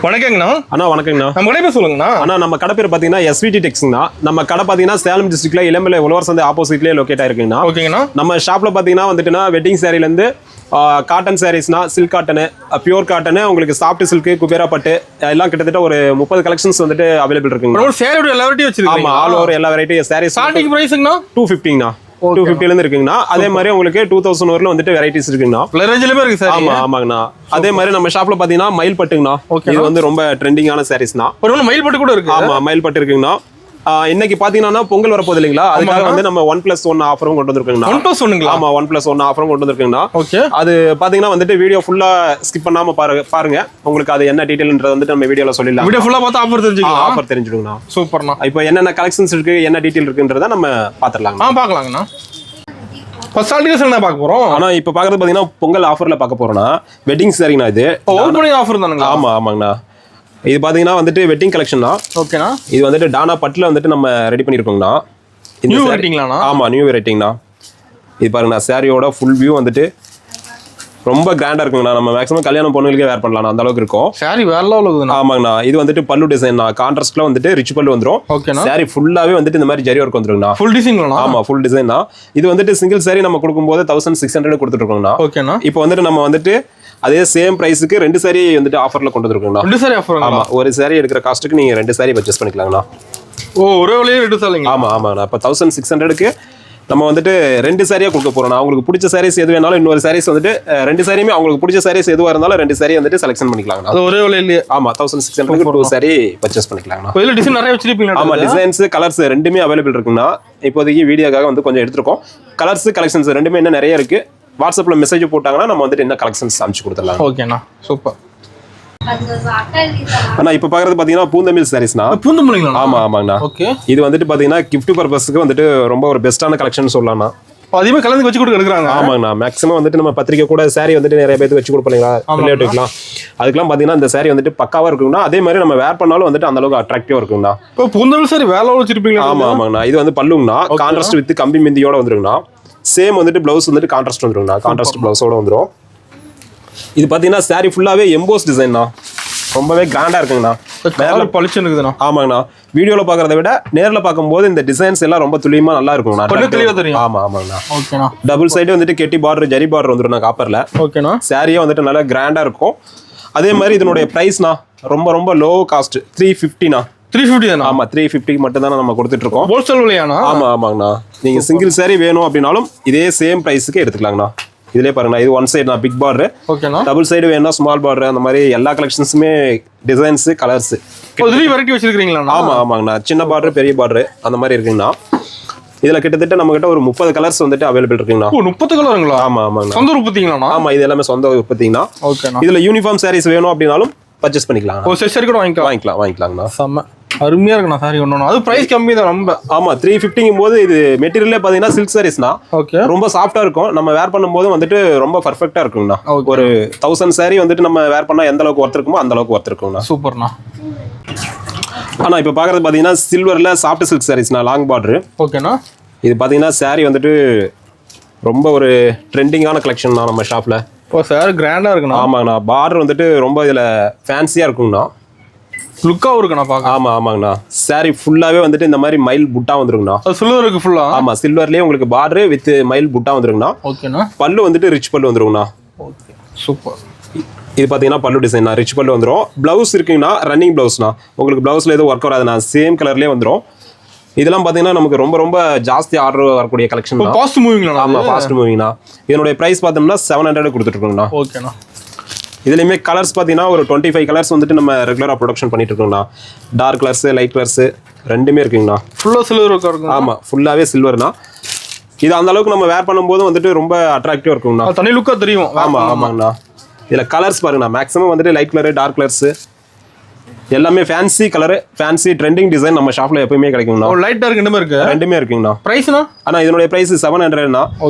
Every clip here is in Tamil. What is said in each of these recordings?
வணக்கங்கண்ணா. அண்ணா வணக்கங்கண்ணா. நம்ம கடை பேர் சொல்லுங்கண்ணா. அண்ணா நம்ம கடை பேர் பார்த்தீங்கன்னா எஸ்விடி டெக்ஸ்ங்கண்ணா. நம்ம கடை பார்த்தீங்கன்னா சேலம் டிஸ்ட்ரிக்ட்ல இளம்பிள்ளை உழவர் சந்தை ஆப்போசிட்லேயே லொக்கேட் ஆயிருக்குங்கண்ணா. ஓகேங்கண்ணா. நம்ம ஷாப்ல பார்த்தீங்கன்னா வந்துட்டுனா வெட்டிங் சாரிலேருந்து காட்டன் சாரீஸ்னா சில்க் காட்டனு, பியூர் காட்டனு, உங்களுக்கு சாஃப்ட் சில்க், குபேரா பட்டு எல்லாம் கிட்டத்தட்ட ஒரு 30 கலெக்ஷன்ஸ் வந்துட்டு அவைலபிள் இருக்குங்க. சாரியோட எல்லா வெரைட்டியும் வச்சிருக்கீங்க. ஆமா, ஆல் ஓவர் எல்லா வெரைட்டி சாரீஸ். ஸ்டார்டிங் பிரைஸ்ங்கண்ணா 250ங்கண்ணா. 250 இருந்து இருக்குங்கண்ணா. அதே மாதிரி உங்களுக்கு 2000 வரல வந்துட்டு வெரைட்டிஸ் இருக்குங்கண்ணா. ரேஞ்சிலமே இருக்கு சார். ஆமா ஆமாங்கண்ணா. அதே மாதிரி நம்ம ஷாப்ல பாத்தீங்கன்னா மயில் பட்டுங்கண்ணா. இது வந்து ரொம்ப ட்ரெண்டிங்கான சாரீஸ்ண்ணா. ஒரு மயில் பட்டு கூட இருக்கு. ஆமா, மயில் பட்டு இருக்குங்கண்ணா. இன்னைக்கு பாத்தீங்கன்னா பொங்கல் வரப்போகுது இல்லைங்களா, அதுக்காக வந்து நம்ம 1+1 ஆஃபரும் கொண்டு வந்திருக்கோங்கண்ணா. 1+1ங்களா? ஆமா, 1+1 ஆஃபரும் கொண்டு வந்திருக்கோங்கண்ணா. ஓகே. அது பாத்தீங்கன்னா வந்துட்டு வீடியோ ஃபுல்லா ஸ்கிப் பண்ணாம பாருங்க. உங்களுக்கு அது என்ன டீடைல்ன்றது வந்துட்டு நம்ம வீடியோல சொல்லிடலாம். வீடியோ ஃபுல்லா பார்த்தா ஆஃபர் தெரிஞ்சுக்கலாம். ஆஃபர் தெரிஞ்சிடுங்கண்ணா. சூப்பர்ண்ணா. இப்போ என்னென்ன கலெக்ஷன்ஸ் இருக்கு, என்ன டீடைல் இருக்குன்றத நம்ம பாத்துடலாங்க. பார்க்கலாங்கண்ணா. ஃபர்ஸ்ட் ஆர்டிகல்ஸ் என்ன பார்க்க போறோம்? ஆனா இப்போ பாக்குறது பாத்தீங்கன்னா பொங்கல் ஆஃபர்ல பார்க்க போறோம்னா வெட்டிங் சாரிங்கண்ணா. இது ஓப்பனிங் ஆஃபர் தானுங்களா? ஆமா ஆமாங்கண்ணா. இது பாத்தீங்கன்னா வந்துட்டு வெட்டிங் கலெக்ஷன் தான். ஓகேண்ணா. இது வந்துட்டு டானா பட்டுல வந்துட்டு நம்ம ரெடி பண்ணிருக்கோங்கண்ணா. நியூ வெரைட்டிங்களாண்ணா? ஆமா, நியூ வெரைட்டிங்கண்ணா. இது பாருங்கண்ணா, சாரியோட ஃபுல் வியூ வந்துட்டு ரொம்ப கிராண்டா இருக்குங்கண்ணா. நம்ம மேக்ஸிமம் கல்யாணம் பொண்ணுங்களுக்கே வேர் பண்ணலாம், அந்த அளவுக்கு இருக்கும். சாரி வேற லெவல்ல இருக்குதுண்ணா. ஆமாங்கண்ணா. இது வந்துட்டு பல்லு டிசைன் கான்ட்ராஸ்ட்ல வந்துட்டு ரிச் பல்லு வந்துரும். ஓகேண்ணா. சாரி ஃபுல்லாவே வந்துட்டு இந்த மாதிரி ஜரி ஒர்க் வந்துருங்கண்ணா. ஃபுல் டிசைன்ங்களா? ஆமா, ஃபுல் டிசைன் தான். இது வந்துட்டு சிங்கிள் சாரி நம்ம கொடுக்கும்போது 1600 கொடுத்துட்டு இருக்கோங்கண்ணா. ஓகேண்ணா. இப்போ வந்துட்டு நம்ம வந்துட்டு அதே சேம் பிரைஸுக்கு 2 சாரி வந்துட்டு ஆஃபர்ல கொண்டு வந்திருக்கோங்கண்ணா. 2 சாரி ஆஃபர்? ஆமா, ஒரு சாரி எடுக்கிற காஸ்ட்டுக்கு நீங்க 2 சாரி பர்ச்சேஸ் பண்ணிக்கலாங்கண்ணா. ஓ, ஒரே விலையே 2 சாரிங்க? ஆமா ஆமாண்ணா. இப்போ 1600க்கு நம்ம வந்துட்டு 2 சாரியா கொடுக்க போறோம். அவங்களுக்கு பிடிச்ச சாரீஸ் எது வேணாலும் இன்னொரு சாரீஸ் வந்துட்டு 2 சாரியுமே அவங்களுக்கு பிடிச்ச சாரீஸ் எதுவா இருந்தாலும் 2 சாரி வந்துட்டு செலக்ஷன் பண்ணிக்கலாங்க. அது ஒரே விலையிலேயே? ஆமா, 1600க்கு 2 சாரி பர்ச்சேஸ் பண்ணிக்கலாங்க. இதுல டிசைன் நிறைய வச்சிருப்பீங்க. ஆமா, டிசைன்ஸ் கலர்ஸ் ரெண்டுமே அவைலபிள் இருக்குன்னா. இப்போதைக்கு வீடியோக்காக வந்து கொஞ்சம் எடுத்துருக்கோம். கலர்ஸ் கலெக்ஷன்ஸ் ரெண்டுமே இன்னும் நிறைய இருக்கு. வாட்ஸ்அப்ல மெசேஜ் போட்டாங்கன்னா நம்ம வந்துட்டு என்ன கலெக்ஷன்ஸ் அனுப்பிச்சு கொடுத்துடலாம். ஓகேண்ணா, சூப்பர். ஆனா இப்போ பாக்குறது பாத்தீங்கன்னா பூந்தமிழ் சாரீஸ்னா. பூந்தமிழ்ங்களா? ஆமா ஆமாங்கண்ணா. ஓகே. இது வந்துட்டு பாத்தீங்கன்னா கிஃப்ட் பர்பஸ்க்கு வந்துட்டு ரொம்ப ஒரு பெஸ்டான கலெக்ஷன் சொல்லலாம்ண்ணா. அதிகமா கலந்து வச்சு கொடுக்க எடுக்கிறாங்க. ஆமாங்கண்ணா. மேக்ஸிமம் வந்துட்டு நம்ம பத்திரிக்கை கூட சாரி வந்துட்டு நிறைய பேருக்கு வச்சு கொடுப்பீங்களா, ரிலேட்டிவ்லாம். அதுக்கெல்லாம் பாத்தீங்கன்னா இந்த சாரி வந்துட்டு பக்காவா இருக்குங்கண்ணா. அதே மாதிரி நம்ம வேர் பண்ணாலும் வந்துட்டு அந்த அளவுக்கு அட்ராக்டிவா இருக்குங்கண்ணா. இப்போ பூந்தமிழ் சாரி வேற லெவல் வச்சிருப்பீங்க. ஆமா ஆமாங்கண்ணா. இது வந்து பல்லுங்கண்ணா. கான்ட்ராஸ்ட் வித் கம்பி மிந்தியோட வந்துருங்கண்ணா. சேம் வந்துட்டு பிளவுஸ் வந்துட்டு கான்ட்ராஸ்ட் வந்துருங்கண்ணா. கான்ட்ராஸ்ட் பிளவுஸோட வந்துரும். இது பாத்தீங்கன்னா சாரி ஃபுல்லாவே எம்போஸ் டிசைன் தான். ரொம்பவே கிராண்டா இருக்குங்கண்ணா. வேற பளிச்சு இருக்குதுண்ணா. ஆமாங்கண்ணா. வீடியோல பாக்குறத விட நேர்ல பார்க்கும்போது இந்த டிசைன்ஸ் எல்லாம் ரொம்ப துல்லியமா நல்லா இருக்குங்கண்ணா. கொஞ்சம் தெளிவா தெரியும். ஆமா ஆமாங்கண்ணா. ஓகேண்ணா. டபுள் சைடு வந்துட்டு கெட்டி பார்டர், ஜரி பார்டர் வந்துருண்ணா காப்பர்ல. ஓகேண்ணா. சாரியே வந்துட்டு நல்லா கிராண்டா இருக்கும். அதே மாதிரி இதனுடைய பிரைஸ்னா ரொம்ப ரொம்ப லோ காஸ்ட் 350ண்ணா. 350 தானா? ஆமா, 350 மட்டும் தான் நம்ம கொடுத்துட்டு இருக்கோம். ஹோல்சேல் விலையாண்ணா? ஆமா ஆமாங்கண்ணா. நீங்க சிங்கிள் சாரி வேணும் அப்படின்னாலும் இதே சேம் பிரைஸுக்கு எடுத்துக்கலாங்கண்ணா. இதுலயே பாருங்கண்ணா, இது ஒன் சைடு பிக் பார்டர். ஓகேண்ணா. டபுள் சைடு வேணும்னா ஸ்மால் பார்டர், அந்த மாதிரி எல்லா கலெக்ஷன்ஸுமே டிசைன்ஸ் கலர்ஸ் வெரைட்டி வச்சிருக்கீங்களா? ஆமா ஆமாங்கண்ணா. சின்ன பார்டர், பெரிய பார்டர் அந்த மாதிரி இருக்குங்கண்ணா. இதுல கிட்டத்தட்ட நம்ம கிட்ட ஒரு 30 கலர்ஸ் வந்துட்டு அவைலபிள் இருக்குங்கண்ணா. 30 கலருங்களா? ஆமா ஆமாங்கண்ணா. சொந்த உற்பத்திங்களாண்ணா? ஆமா, இது எல்லாமே சொந்த உற்பத்திங்கண்ணா. ஓகேண்ணா. இதுல யூனிஃபார்ம் சாரீஸ் வேணும் அப்படின்னாலும் பர்ச்சேஸ் பண்ணிக்கலாம். ஓ, சரி கூட வாங்கிக்கலாங்கண்ணா. செம்ம அருமையா இருக்குண்ணா சாரி ஒண்ணு. அது பிரைஸ் கம்மி தான் ரொம்ப. ஆமா, 350ங்கும் போது இது மெட்டீரியலே பாத்தீங்கன்னா சில்க் சாரீஸ்னா. ஓகே. ரொம்ப சாஃப்டா இருக்கும். நம்ம வேர் பண்ணும்போது வந்துட்டு ரொம்ப பர்ஃபெக்ட்டா இருக்குங்கண்ணா. ஒரு 1000 சாரி வந்துட்டு நம்ம வேர் பண்ணா எந்த அளவுக்கு ஒர்த் இருக்குமோ அந்த அளவுக்கு ஒர்த் இருக்குங்கண்ணா. சூப்பர்ண்ணா. ஆனா இப்போ பாக்குறது பாத்தீங்கன்னா சில்வர்ல சாஃப்ட் சில்க் சாரீஸ்னா, லாங் பார்டர். ஓகேண்ணா. இது பாத்தீங்கன்னா சாரி வந்துட்டு ரொம்ப ஒரு ட்ரெண்டிங்கான கலெக்ஷன் தான் நம்ம ஷாப்ல. ஓ, சார் கிராண்டா இருக்குண்ணா. ஆமாங்கண்ணா. பார்டர் வந்துட்டு ரொம்ப இதுல ஃபேன்சியா இருக்குங்கண்ணா. லுக்காவும் இருக்குண்ணா பாக்க. ஆமா ஆமாங்கண்ணா. சாரி ஃபுல்லாவே வந்துட்டு இந்த மாதிரி மயில் புட்டா வந்துருங்கண்ணா. சில்வர் இருக்கு ஃபுல்லா? ஆமா, சில்வர்லயே உங்களுக்கு பார்டர் வித் மயில் புட்டா வந்துருங்கண்ணா. ஓகேண்ணா. பல்லு வந்துட்டு ரிச் பல்லு வந்துருங்கண்ணா. Okay, super. இது பாத்தீங்கன்னா பல்லு டிசைன் ரிச் பல்லு வந்துரும். பிளவுஸ் இருக்குங்கண்ணா, ரன்னிங் பிளவுஸ்னா. உங்களுக்கு பிளவுஸ்ல எதுவும் ஒர்க் வராதுண்ணா. சேம் கலர்லயே வந்துரும். இதெல்லாம் பாத்தீங்கன்னா நமக்கு ரொம்ப ரொம்ப ஜாஸ்தி ஆர்டர் வரக்கூடிய கலெக்ஷன் தான். ஃபாஸ்ட் மூவிங்னா? ஆமா, ஃபாஸ்ட் மூவிங்னா. இதனுடைய பிரைஸ் பார்த்தோம்னா 700 கொடுத்துட்டு இருக்கோங்கண்ணா. ஓகேண்ணா. இதுலயுமே கலர்ஸ் பாத்தீங்கன்னா ஒரு 25 கலர்ஸ் வந்துட்டு நம்ம ரெகுலரா ப்ரொடக்ஷன் பண்ணிட்டு இருக்கோம்ண்ணா. டார்க் கலர்ஸ், லைட் கலர்ஸ் ரெண்டுமே இருக்குங்கண்ணா. ஃபுல்லா சில்வர் இருக்கு. ஆமா, ஃபுல்லாவே சில்வர்னா. இது அந்த அளவுக்கு நம்ம வேர் பண்ணும்போது வந்துட்டு ரொம்ப அட்ராக்டிவா இருக்குங்கண்ணா. தனி லுக்கா தெரியும். ஆமா ஆமாங்கண்ணா. இதுல கலர்ஸ் பாருங்கண்ணா, மேக்ஸிமம் வந்துட்டு லைட் கலர், டார்க் கலர்ஸ் எல்லாமே fancy colour, fancy trending design நம்ம ஷாப்ல எப்பவுமே கிடைக்கும்ண்ணா. லைட் டார்க் ரெண்டுமே இருக்குங்கண்ணா. பிரைஸ்னா ஆனா இதனுடைய பிரைஸ் 700ண்ணா.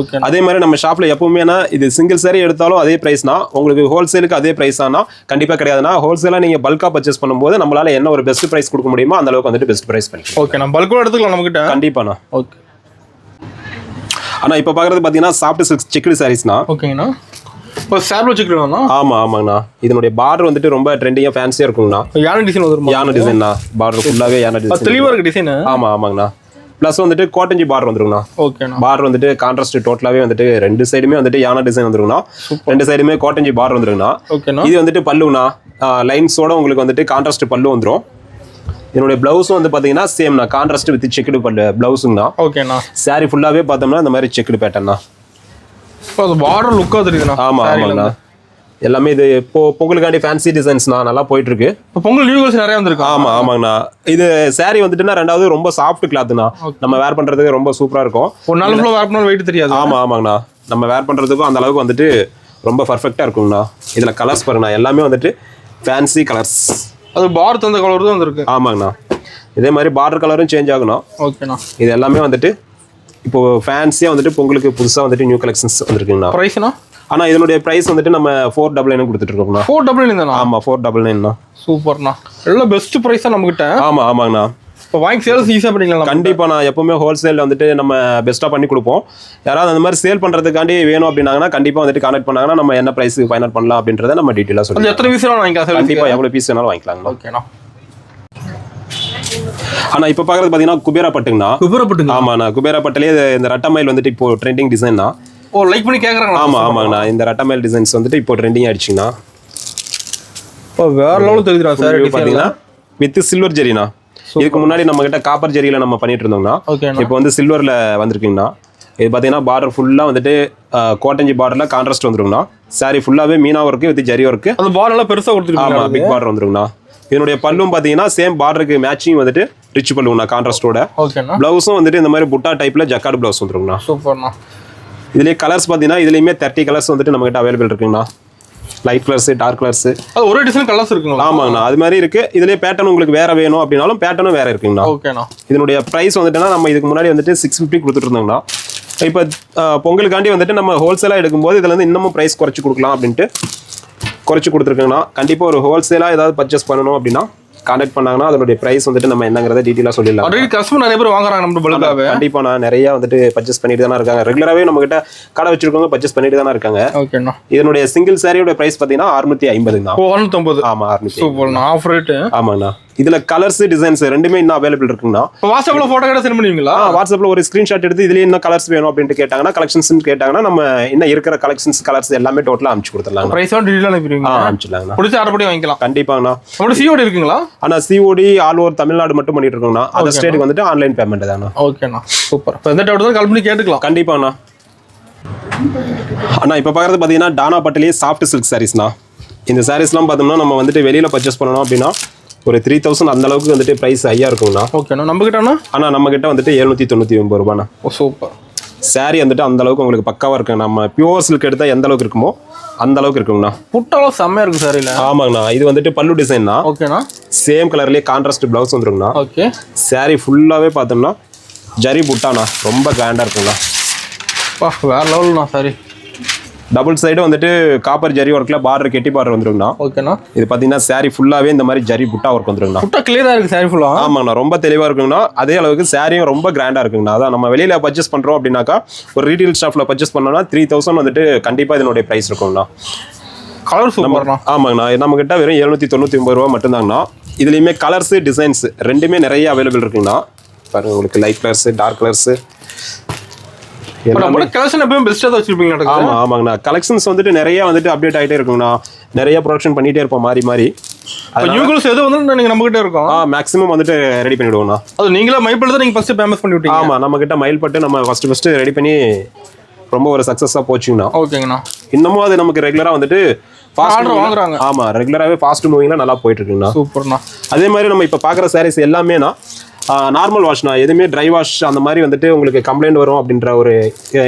அதே மாதிரி நம்ம ஷாப்ல எப்பவுமேனா இது சிங்கிள் சாரி எடுத்தாலும் அதே பிரைஸ்னா, உங்களுக்கு ஹோல்சேலுக்கு அதே பிரைஸ் ஆனா கண்டிப்பா கிடையாதுண்ணா. ஹோல்சேலா நீங்க பல்கா பர்ச்சேஸ் பண்ணும்போது நம்மளால என்ன ஒரு பெஸ்ட் பிரைஸ் கொடுக்க முடியுமோ அந்த அளவுக்கு வந்துட்டு பெஸ்ட் பிரைஸ் பண்ணிக்கலாம். ஓகே, நம்ம பல்கா எடுத்துக்கலாம் நம்ம கிட்ட. கண்டிப்பாண்ணா. ஓகே. ஆனா இப்ப பாக்குறது பாத்தீங்கன்னா சாஃப்ட் சில்க் செக்குடு சாரீஸ்னா. ஓகேங்கண்ணா. இப்போ சார் வச்சுக்கிறோம்னா ஆமா ஆமாங்கண்ணா. இதனுடைய பார்டர் வந்துட்டு ரொம்ப ட்ரெண்டிங்கா ஃபேன்சியா இருக்குங்கண்ணா. யானை டிசைன் வரும். யானை டிசைன்னா பார்டர் ஃபுல்லாவே யானை டிசைன். தெளிவா இருக்கு டிசைன். ஆமா ஆமாங்கண்ணா. ப்ளஸ் வந்துட்டு கோட்டஞ்சி பார்டர் வந்துருங்கண்ணா. ஓகேண்ணா. பார்டர் வந்துட்டு கான்ட்ராஸ்ட் டோட்டலாவே வந்துட்டு ரெண்டு சைடுமே வந்துட்டு யானை டிசைன் வந்துருங்கண்ணா. ரெண்டு சைடுமே கோட்டஞ்சி பார்டர் வந்துருங்கண்ணா. ஓகேண்ணா. இது வந்துட்டு பல்லுங்கண்ணா. லைன்ஸோட உங்களுக்கு வந்துட்டு கான்ட்ராஸ்ட் பல்லு வந்துரும். என்னுடைய பிளவுஸும் வந்து பாத்தீங்கன்னா சேம்ண்ணா, கான்ட்ராஸ்ட் வித் செக்குடு பல்லு பிளவுஸுங்கண்ணா. ஓகேண்ணா. சாரி ஃபுல்லாவே பார்த்தோம்னா இந்த மாதிரி செக்குடு பேட்டர்னா. இப்போ அது பார்டர் லுக்கா தெரியுதுண்ணா. ஆமா ஆமாங்கண்ணா. எல்லாமே இது இப்போ பொங்கலுக்காண்டி ஃபேன்சி டிசைன்ஸ்னா நல்லா போயிட்டு இருக்கு. இப்போ பொங்கல் நியூ கலெக்ஷன் நிறைய வந்திருக்கு. ஆமா ஆமாங்கண்ணா. இது சாரி வந்துட்டுனா ரெண்டாவது ரொம்ப சாஃப்ட் கிளாத்னா, நம்ம வேர் பண்றதுக்கு ரொம்ப சூப்பரா இருக்கும். ஒரு நாள் ஃபுல்லா வேர் பண்ணா வெயிட் தெரியாது. ஆமா ஆமாங்கண்ணா. நம்ம வேர் பண்றதுக்கும் அந்த அளவுக்கு வந்துட்டு ரொம்ப பர்ஃபெக்ட்டா இருக்கும்ண்ணா. இதுல கலர்ஸ் பாருங்கண்ணா, எல்லாமே வந்துட்டு ஃபேன்சி கலர்ஸ். அது பார்டர் தந்த கலர் தான் வந்திருக்கு. ஆமாங்கண்ணா. இதே மாதிரி பார்டர் கலரும் சேஞ்ச் ஆகணும். ஓகேண்ணா. இது எல்லாமே வந்துட்டு இப்போ ஃபேன்சியா வந்துட்டு பொங்கலுக்கு புதுசா வந்துட்டு நியூ கலெக்ஷன்ஸ் வந்திருக்குங்கண்ணா. பிரைஸ்னா ஆனா இதனுடைய பிரைஸ் வந்துட்டு நம்ம 499 கொடுத்துட்டு இருக்கோம்ண்ணா. 499 தானா? ஆமா 499 தான். சூப்பர்ண்ணா. எல்லாம் பெஸ்ட் பிரைஸ் தான் நம்ம கிட்ட. ஆமா ஆமாங்கண்ணா. இப்போ வாங்கி சேல்ஸ் ஈஸியா பண்ணிக்கலாம். கண்டிப்பா நான் எப்பவுமே ஹோல்சேல் வந்துட்டு நம்ம பெஸ்ட்டா பண்ணி கொடுப்போம். யாராவது அந்த மாதிரி சேல் பண்றதுக்காண்டி வேணும் அப்படின்னாங்கன்னா கண்டிப்பா வந்துட்டு கான்டாக்ட் பண்ணாங்கன்னா நம்ம என்ன பிரைஸ் ஃபைனல் பண்ணலாம் அப்படின்றத நம்ம டீடைலா சொல்லுவோம். எத்தனை பீஸ் வேணாலும் வாங்கிக்கலாம். கண்டிப்பா எவ்வளவு பீஸ் வேணாலும் வாங்கிக்கலாம். ஓகேண்ணா. ஆனா இப்ப பாக்குறது பாத்தீங்கன்னா குபேரா பட்டுங்கண்ணா. குபேரா பட்டுங்க. ஆமாண்ணா. குபேரா பட்டுலயே இந்த ரட்டமைல் வந்துட்டு இப்போ ட்ரெண்டிங் டிசைன்னா. ஓ லைக் பண்ணி கேக்குறாங்க. ஆமா ஆமாங்கண்ணா. இந்த ரட்டமைல் டிசைன்ஸ் வந்துட்டு இப்போ ட்ரெண்டிங் ஆயிடுச்சுங்கண்ணா. ஓ வேற லெவல் தெரியுதுடா சார். பாத்தீங்கன்னா வித் சில்வர் ஜெரினா. இதுக்கு முன்னாடி நம்ம கிட்ட காப்பர் ஜெரியில நம்ம பண்ணிட்டு இருந்தோம்னா, இப்போ வந்து சில்வர்ல வந்திருக்குங்கண்ணா. இது பாத்தீங்கன்னா பார்டர் ஃபுல்லா வந்துட்டு கோட்டஞ்சி பார்டர்ல கான்ட்ராஸ்ட் வந்துருங்கண்ணா. சாரி ஃபுல்லாவே Meena work with zari work. அந்த பார்டர் எல்லாம் பெருசா கொடுத்துருக்காங்க. ஆமா பிக் பார்டர் வந்துருங்கண்ணா. இதனுடைய பல்லும் பாத்தீங்கன்னா சேம் பார்டருக்கு மேட்சிங் வந்துட்டு ரிச் பல்லுங்கண்ணா கான்ட்ராஸ்டோட. ஓகேண்ணா. பிளவுஸும் வந்துட்டு இந்த மாதிரி புட்டா டைப்ல ஜக்கார்ட் பிளவுஸ் வந்துருங்கண்ணா. சூப்பர்ண்ணா. இதுலயே கலர்ஸ் பாத்தீங்கன்னா இதுலயுமே 30 கலர்ஸ் வந்துட்டு நம்ம கிட்ட அவைலபிள் இருக்குங்கண்ணா. Light colours, dark colours. அது ஒரே டிசைன் கலர்ஸ் இருக்குங்களா? ஆமாங்கண்ணா. அது மாதிரி இருக்கு. இதுலயே பேட்டர்ன் உங்களுக்கு வேற வேணும் அப்படின்னாலும் பேட்டர்னும் வேற இருக்குங்கண்ணா. ஓகேண்ணா. இதனுடைய பிரைஸ் வந்துட்டுனா நம்ம இதுக்கு முன்னாடி வந்துட்டு 650 கொடுத்துட்டு இருந்தோம்னா, இப்போ பொங்கலுக்காண்டி வந்துட்டு நம்ம ஹோல்சேலா எடுக்கும்போது இதுல இருந்து இன்னமும் பிரைஸ் குறைச்சு கொடுக்கலாம் அப்படின்ட்டு குறைச்சு கொடுத்துருக்கோங்கண்ணா. கண்டிப்பா ஒரு ஹோல்சேலா ஏதாவது பர்ச்சேஸ் பண்ணணும் அப்படின்னா கான்டாக்ட் பண்ணாங்கன்னா அதனுடைய பிரைஸ் வந்துட்டு நம்ம என்னங்கறத டீடைலா சொல்லிடலாம். ஆல்ரெடி கஸ்டமர் நிறைய பேர் வாங்குறாங்க நம்ம பல்காவே. கண்டிப்பா நான் நிறைய வந்துட்டு பர்ச்சேஸ் பண்ணிட்டு தான இருக்காங்க. ரெகுலராவே நம்ம கிட்ட கடை வச்சிருக்கவங்க பர்ச்சேஸ் பண்ணிட்டு தான இருக்காங்க. ஓகேண்ணா. இதனுடைய சிங்கிள் சாரியோட பிரைஸ் பாத்தீங்கன்னா 650 தான். 650. ஆமா 650. சூப்பர்ண்ணா. Half rate. ஆமாண்ணா. இதுல கலர்ஸ் டிசைன்ஸ் ரெண்டுமே இன்னும் அவைலபிள் இருக்குங்கண்ணா. வாட்ஸ்அப்ல போட்டோ கூட சென்ட் பண்ணுவீங்களா? வாட்ஸ்அப்ல ஒரு ஸ்கிரீன்ஷாட் எடுத்து இதுல என்ன கலர்ஸ் வேணும் அப்படின்ட்டு கேட்டாங்கன்னா, கலெக்ஷன்ஸ் கேட்டாங்கன்னா நம்ம இன்னும் இருக்கிற கலெக்ஷன்ஸ் கலர்ஸ் எல்லாமே டோட்டலா அனுப்பிச்சு கொடுத்துடலாம். பிரைஸ் டீடைலா அனுப்பிடுவீங்க? அனுப்பிச்சிடலாங்கண்ணா. பிடிச்ச ஆர்டர் பண்ணி வாங்கிக்கலாம். கண்டிப்பாங்கண்ணா. நம்ம சிஓடி இருக்குங்களா? ஆனா சிஓடி ஆல் ஓவர் தமிழ்நாடு மட்டும் பண்ணிட்டு இருக்கோம்ண்ணா. அதர் ஸ்டேட்டுக்கு வந்துட்டு ஆன்லைன் பேமெண்ட் தானா. ஓகேண்ணா. சூப்பர். இப்போ எந்த டவுட் தான் கால் பண்ணி கேட்டுக்கலாம். கண்டிப்பாண்ணா. அண்ணா இப்போ பார்க்குறது பார்த்தீங்கன்னா டானா பட்டிலேயே சாஃப்ட் சில்க் சாரீஸ்ண்ணா. இந்த சாரீஸ்லாம் பார்த்தோம்னா நம்ம வந்துட்டு வெளியில் பர்ச்சேஸ் பண்ணணும் அப்படின்னா ஒரு 3000 அந்த அளவுக்கு வந்துட்டு ப்ரைஸ் ஹையாக இருக்குங்கண்ணா. ஓகேண்ணா. நம்ம கிட்டண்ணா? ஆனால் நம்ம கிட்ட வந்துட்டு 799 ரூபாண்ணா. ஓ சூப்பர். சாரி வந்துட்டு அந்த அளவுக்கு உங்களுக்கு பக்காவாக இருக்கு. நம்ம பியூர் சில்க் எடுத்தால் எந்த அளவுக்கு இருக்குமோ அந்த அளவுக்கு இருக்குங்கண்ணா. புட்டாலும் செம்மையா இருக்கு சாரில. ஆமாங்கண்ணா. இது வந்துட்டு பல்லு டிசைன்னா. ஓகேண்ணா. சேம் கலர்லேயே கான்ட்ராஸ்ட் பிளவுஸ் வந்துருங்கண்ணா. ஓகே. சாரி ஃபுல்லாகவே பார்த்தோம்னா ஜரி புட்டாண்ணா. ரொம்ப கிராண்டாக இருக்குங்கண்ணா. வேற லெவல்ண்ணா சாரி. டபுள் சைடு வந்துட்டு காப்பர் ஜரி ஒர்க்ல பார்டர் கெட்டி பார்டர் வந்துருங்கண்ணா. ஓகேண்ணா. இது பாத்தீங்கன்னா சாரி ஃபுல்லாவே இந்த மாதிரி ஜரி புட்டா ஒர்க் வந்துருங்கண்ணா. புட்டா கிளியரா இருக்கு சாரி ஃபுல்லா. ஆமாங்கண்ணா. ரொம்ப தெளிவா இருக்குங்கண்ணா. அதே அளவுக்கு சாரியும் ரொம்ப கிராண்டா இருக்குங்கண்ணா. அதான் நம்ம வெளியில பர்ச்சேஸ் பண்றோம் அப்படின்னாக்கா ஒரு ரீட்டைல் ஷாப்ல பர்ச்சேஸ் பண்ணோம்னா 3000 வந்துட்டு கண்டிப்பா இதனுடைய பிரைஸ் இருக்குங்கண்ணா. கலர் சூப்பர்ண்ணா. ஆமாங்கண்ணா. நம்ம கிட்ட வெறும் 799 ரூபா மட்டும்தாங்கண்ணா. இதுலயுமே கலர்ஸ் டிசைன்ஸ் ரெண்டுமே நிறைய அவைலபிள் இருக்குங்கண்ணா. பாருங்க உங்களுக்கு light colours, dark colours. Collection எப்பவும் பெஸ்டா தான் வச்சிருப்பீங்க. ஆமா ஆமாங்கண்ணா. கலெக்ஷன்ஸ் வந்துட்டு நிறைய வந்துட்டு அப்டேட் ஆகிட்டே இருக்குங்கண்ணா. நிறைய ப்ரொடக்ஷன் பண்ணிட்டே இருப்போம் மாறி மாறி. நியூஸ் எது வந்து நீங்க நம்ம கிட்ட இருக்கோம். மேக்ஸிமம் வந்துட்டு ரெடி பண்ணிடுவோம்ண்ணா. அது நீங்களே மைல்பட்டு நீங்க ஃபர்ஸ்ட் ஃபேமஸ் பண்ணி விட்டீங்க. ஆமா நம்ம கிட்ட மயில்பட்டு நம்ம ஃபர்ஸ்ட் ரெடி பண்ணி ரொம்ப ஒரு சக்சஸா போச்சுங்கண்ணா. ஓகேங்கண்ணா. இன்னமும் அது நமக்கு ரெகுலரா வந்துட்டு ஆர்டர் வாங்குறாங்க. ஆமா ரெகுலராகவே ஃபாஸ்ட் மூவிங்ல நல்லா போயிட்டு இருக்குங்கண்ணா. சூப்பர்ண்ணா. அதே மாதிரி நம்ம இப்ப பாக்குற சாரீஸ் எல்லாமேனா நார்மல் வாஷ்ண்ணா. எதுவுமே ட்ரை வாஷ் அந்த மாதிரி வந்துட்டு உங்களுக்கு கம்ப்ளைண்ட் வரும் அப்படின்ற ஒரு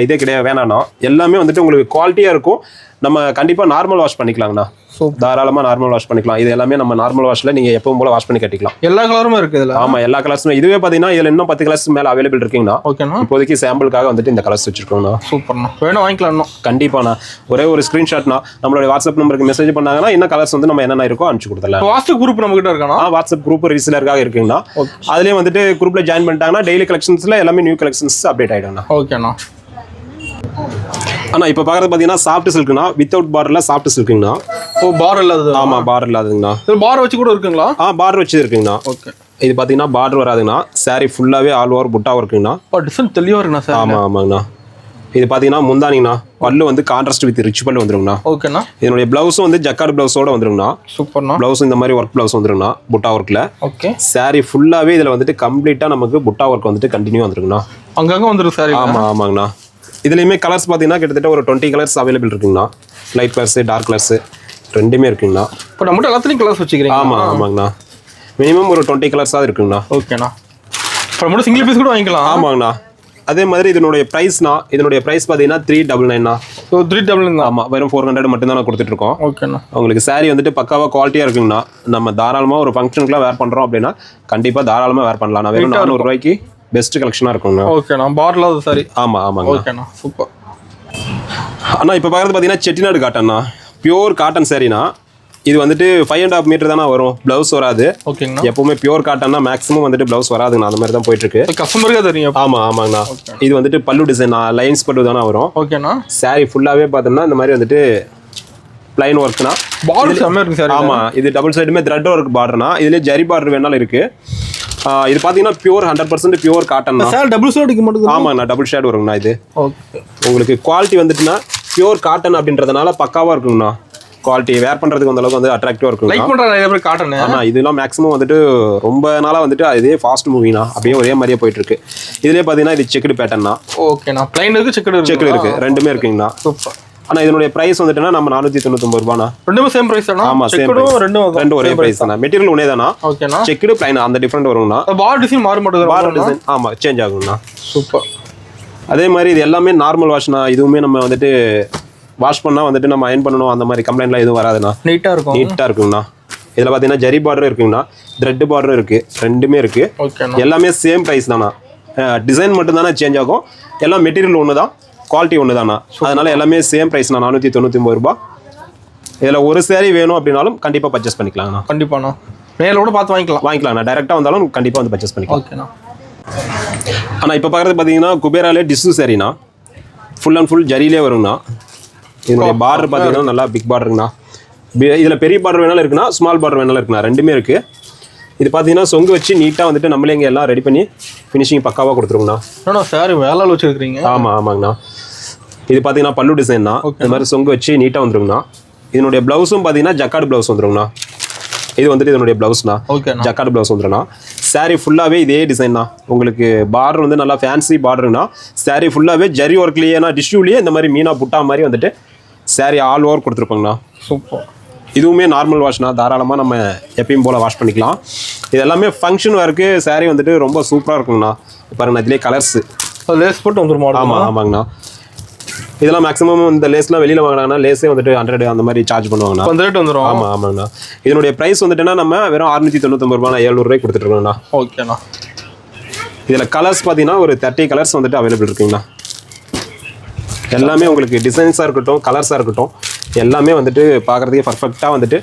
இதே கிடையாது. வேணாண்ணா. எல்லாமே வந்துட்டு உங்களுக்கு குவாலிட்டியா இருக்கும். நம்ம கண்டிப்பா நார்மல் வாஷ் பண்ணிக்கலாங்கண்ணா. தாராளமா நார்மல் வாஷ் பண்ணிக்கலாம். இது எல்லாமே நம்ம நார்மல் வாஷ்ல நீங்க எப்பவும் போல வாஷ் பண்ணி கட்டிக்கலாம். எல்லா கலரும் இருக்கு இதுல. ஆமா எல்லா கலர்ஸுமே. இதுவே பாத்தீங்கன்னா இதுல இன்னும் 10 கலர்ஸ் மேல அவைலபிள் இருக்குங்கண்ணா. ஓகேண்ணா. இப்போதைக்கு சாம்பிளுக்காக வந்துட்டு இந்த கலர்ஸ் வச்சிருக்கோம்ண்ணா. சூப்பர்ண்ணா. வேணும் வாங்கிக்கலாம். கண்டிப்பாண்ணா. ஒரே ஒரு ஸ்கிரீன்ஷாட்னா நம்மளோட வாட்ஸ்அப் நம்பருக்கு மெசேஜ் பண்ணாங்கன்னா என்ன கலர்ஸ் வந்து நம்ம என்னென்ன இருக்கோ அனுப்பிச்சு கொடுத்துடலாம். வாட்ஸ்அப் குரூப் நம்ம கிட்ட இருக்கானா? வாட்ஸ்அப் குரூப் ரீசேலருக்காக இருக்குங்கண்ணா. அதுலயே வந்துட்டு குரூப்ல ஜாயின் பண்ணிட்டாங்கன்னா டெய்லி கலெக்ஷன்ஸ்ல எல்லாமே நியூ கலெக்ஷன்ஸ் அப்டேட் ஆயிடும்ண்ணா. ஓகேண்ணா. அண்ணா இப்போ பார்க்குறது பார்த்தீங்கன்னா சாஃப்ட் சில்க்குண்ணா, வித்தவுட் பார்டரில் சாஃப்ட் சில்க்குங்கண்ணா. ஓ பார் இல்லாதது. ஆமாம், பார்டர் இல்லாதுங்கண்ணா. இது பார் வச்சு கூட இருக்குங்களா? பார்டர் வச்சு இருக்குங்கண்ணா. ஓகே. இது பார்த்தீங்கன்னா பார்டர் வராதுங்கண்ணா. சாரி ஃபுல்லாகவே ஆல் ஓவர் புட்டா இருக்குங்கண்ணா. டிசைன் தெளிவாக இருக்குண்ணா சார். ஆமாங்கண்ணா. இது பார்த்தீங்கன்னா முந்தானிங்கண்ணா. பல்லு வந்து கான்ட்ராஸ்ட் வித் ரிச் பல்லு வந்துருங்கண்ணா. ஓகேண்ணா. இதனுடைய பிளவுஸும் வந்து ஜக்கார்டு பிளவுஸோட வந்துருங்கண்ணா. சூப்பர்ண்ணா. பிளவுஸ் இந்த மாதிரி ஒர்க் பிளவுஸ் வந்துருங்கண்ணா, புட்டா ஒர்க்கில். ஓகே. சாரி ஃபுல்லாகவே இதில் வந்துட்டு கம்ப்ளீட்டாக நமக்கு புட்டா ஒர்க் வந்துட்டு கண்டினியூ வந்துருங்கண்ணா. அங்கங்கே வந்துருக்கு சார். ஆமாங்கண்ணா. இதுலேயுமே கலர்ஸ் பார்த்தீங்கன்னா கிட்டத்தட்ட ஒரு 20 கலர்ஸ் அவைலபிள் இருக்குங்கண்ணா. லைட் கலர்ஸு, டார்க் கலர்ஸு ரெண்டுமே இருக்குங்கண்ணா. இப்போ நம்மகிட்ட எல்லாத்துலேயும் கலர்ஸ் வச்சுக்கிறீங்க? ஆமாங்கண்ணா. மினிமம் ஒரு 20 கலர்ஸாக இருக்குங்கண்ணா. ஓகேண்ணா. இப்போ நம்மகிட்ட சிங்கிள் பீஸ் கூட வாங்கிக்கலாம்? ஆமாங்கண்ணா. அதே மாதிரி இதனுடைய ப்ரைஸ்னா, இதனுடைய ப்ரைஸ் பார்த்தீங்கன்னா 399ண்ணா. ஸோ 399 தான். ஆமாம், வெறும் 400 மட்டும்தான் நான் கொடுத்துட்ருக்கோம். ஓகேண்ணா. உங்களுக்கு சாரீ வந்துட்டு பக்காவாக குவாலிட்டியாக இருக்குங்கண்ணா. நம்ம தாராளமாக ஒரு ஃபங்க்ஷனுக்குலாம் வேர் பண்ணுறோம் அப்படின்னா கண்டிப்பாக தாராளமாக வேர் பண்ணலாம். நான் வெறும் 400 ரூபாய்க்கு பெஸ்ட் கலெக்ஷனாக இருக்குங்கண்ணா. ஓகேண்ணா. பார்டர் அது சாரி. ஆமாங்க. ஓகேண்ணா. சூப்பர். அண்ணா இப்போ பார்க்குறது பார்த்தீங்கன்னா செட்டிநாடு காட்டன்ண்ணா. பியூர் காட்டன் சாரீனா. இது வந்துட்டு 5.5 மீட்டர் தானே வரும், பிளவுஸ் வராது. ஓகேங்கண்ணா. எப்பவுமே பியூர் காட்டன்னா மேக்ஸிமம் வந்துட்டு பிளவுஸ் வராதுங்கண்ணா. அந்த மாதிரி தான் போயிட்டு இருக்கு. கஸ்டமருக்கே தெரியும். ஆமாங்கண்ணா. இது வந்துட்டு பல்லு டிசைன் லைன்ஸ் பல்லு தானே வரும். ஓகேண்ணா. சாரி ஃபுல்லாகவே பார்த்தோம்னா இந்த மாதிரி வந்துட்டு பிளைன் ஒர்க்னா. பார்டர் செம்ம இருக்கு சார். ஆமாம், இது டபுள் சைடுமே த்ரெட் ஒர்க் பார்டர்னா. இதுலேயே ஜரி பார்டர் வேணாலும் இருக்கு. இது பார்த்தீங்கன்னா பியூர் 100% பியூர் காட்டன் தான் சார். டபுள் ஷேடுக்கு மட்டும்? ஆமாங்கண்ணா, டபுள் ஷேட் வருங்கண்ணா. இது ஓகே. உங்களுக்கு குவாலிட்டி வந்துட்டுனா பியூர் காட்டன் அப்படின்றதுனால பக்காவாக இருக்குங்கண்ணா. குவாலிட்டி வேர் பண்ணுறதுக்கு அந்த அளவுக்கு வந்து அட்ராக்டிவாக இருக்கும். லைக் பண்ணுற நிறைய பேர் காட்டன். ஆனால் இதெல்லாம் மேக்ஸிமம் வந்துட்டு ரொம்ப நாளாக வந்துட்டு இதே ஃபாஸ்ட் மூவினா அப்படியே ஒரே மாதிரியே போயிட்டு இருக்கு. இதுலேயே பார்த்தீங்கன்னா இது செக்குடு பேட்டர்னா. ஓகேண்ணா. பிளைன் இருக்கு, செக்குடு இருக்கு, ரெண்டுமே இருக்குங்கண்ணா. சூப்பர். ஆனால் இதனுடைய ப்ரைஸ் வந்துட்டுனா நம்ம 499 ரூபாண்ணா. ரெண்டுமே சேம் ப்ரைஸ் தானா? ஆமாம், ரெண்டும் ஒரே ப்ரைஸ் தானே. மெட்டீரியல் ஒன்னே தானா. ஓகேண்ணா. செக்குடு பிளைன் அந்த டிஃப்ரெண்ட் வருங்கண்ணா. பார்டர் டிசைன் மாற மாட்டேங்குது. பார்டர் டிசைன் ஆமாம் சேஞ்ச் ஆகுங்கண்ணா. சூப்பர். அதே மாதிரி இது எல்லாமே நார்மல் வாஷ்னா. இதுவுமே நம்ம வந்துட்டு வாஷ் பண்ணால் வந்துட்டு நம்ம அயன் பண்ணணும் அந்த மாதிரி கம்ப்ளைண்ட்லாம் எதுவும் வராதுண்ணா. நீட்டாக இருக்குங்கண்ணா. இதில் பார்த்தீங்கன்னா ஜரி பார்டர் இருக்குங்கண்ணா, த்ரெட் பார்டர் இருக்குது, ரெண்டுமே இருக்குது. ஓகேண்ணா. எல்லாமே சேம் ப்ரைஸ் தானா. டிசைன் மட்டும் தானே சேஞ்ச் ஆகும். எல்லாம் மெட்டீரியல் ஒன்று தான், குவாலிட்டி ஒன்று தானா. அதனால எல்லாமே சேம் ப்ரைஸ்ண்ணா, 499 ரூபா. இதில் ஒரு சேரீ வேணும் அப்படின்னாலும் கண்டிப்பாக பர்ச்சேஸ் பண்ணிக்கலாங்கண்ணா. கண்டிப்பாண்ணா. நேரில் கூட பார்த்து வாங்கிக்கலாம்ண்ணா. டேரெக்டாக வந்தாலும் கண்டிப்பாக வந்து பர்ச்சேஸ் பண்ணிக்கலாம். ஓகேண்ணா. ஆனால் இப்போ பார்க்குறது பார்த்தீங்கன்னா குபேராலே டிஷ்யூ சாரீண்ணா. ஃபுல் அண்ட் ஃபுல் ஜரியிலே வருங்கண்ணா. இதனுடைய பார்டர் பார்த்தீங்கன்னா நல்லா பிக் பார்டருங்கண்ணா. இதில் பெரிய பார்டர் வேணாலும் இருக்குண்ணா, ஸ்மால் பார்டர் வேணாலும் இருக்குண்ணா, ரெண்டுமே இருக்குது. இது பார்த்தீங்கன்னா சொங்கு வச்சு நீட்டாக வந்துட்டு நம்மளே இங்கே எல்லாம் ரெடி பண்ணி ஃபினிஷிங் பக்காவாக கொடுத்துருங்கண்ணா. சாரி வேலை வச்சுருக்கீங்க? ஆமாங்கண்ணா. இது பார்த்தீங்கன்னா பல்லு டிசைன் தான். இந்த மாதிரி சொங்கு வச்சு நீட்டாக வந்துருங்கண்ணா. இதனுடைய ப்ளவுஸும் பார்த்தீங்கன்னா ஜக்கார்டு ப்ளவுஸ் வந்துருங்கண்ணா. இது வந்துட்டு இதனுடைய ப்ளவுஸ்ண்ணா. ஜக்கார்டு ப்ளவுஸ் வந்துருண்ணா. சாரீ ஃபுல்லாகவே இதே டிசைன் தான். உங்களுக்கு பார்டர் வந்து நல்லா ஃபேன்சி பார்டருங்கண்ணா. சாரீ ஃபுல்லாகவே ஜரி ஒர்க்லேயே டிஷ்யூலேயே இந்த மாதிரி மீனா புட்டா மாதிரி வந்துட்டு சாரீ ஆல் ஓவர் கொடுத்துருப்பாங்கண்ணா. சூப்பர். இதுவுமே நார்மல் வாஷ்னா, தாராளமாக நம்ம எப்பயும் போல் வாஷ் பண்ணிக்கலாம். இது எல்லாமே ஃபங்க்ஷன் வேருக்கு சாரீ வந்துட்டு ரொம்ப சூப்பராக இருக்குங்கண்ணா. பாருங்கண்ணா, இதுலேயே கலர்ஸு லேஸ் போட்டு வந்துருமா? ஆமாங்கண்ணா. இதெல்லாம் மேக்ஸிமம் இந்த லேஸ்லாம் வெளியில் வாங்கினாங்கன்னா லேஸே வந்துட்டு 100 அந்த மாதிரி சார்ஜ் பண்ணுவாங்கண்ணா. ரேட் வந்துடும். ஆமாங்கண்ணா. இதனுடைய ப்ரைஸ் வந்துட்டுன்னா நம்ம வெறும் 699 ரூபா, 700 ரூபாய் கொடுத்துட்ருக்கோங்கண்ணா. ஓகேண்ணா. இதில் கலர்ஸ் பார்த்தீங்கன்னா ஒரு 30 கலர்ஸ் வந்துட்டு அவைலபிள் இருக்குங்கண்ணா. எல்லாமே உங்களுக்கு டிசைன்ஸாக இருக்கட்டும், கலர்ஸாக இருக்கட்டும், எல்லாமே வந்துட்டு பார்க்குறதுக்கே பர்ஃபெக்டாக வந்துட்டு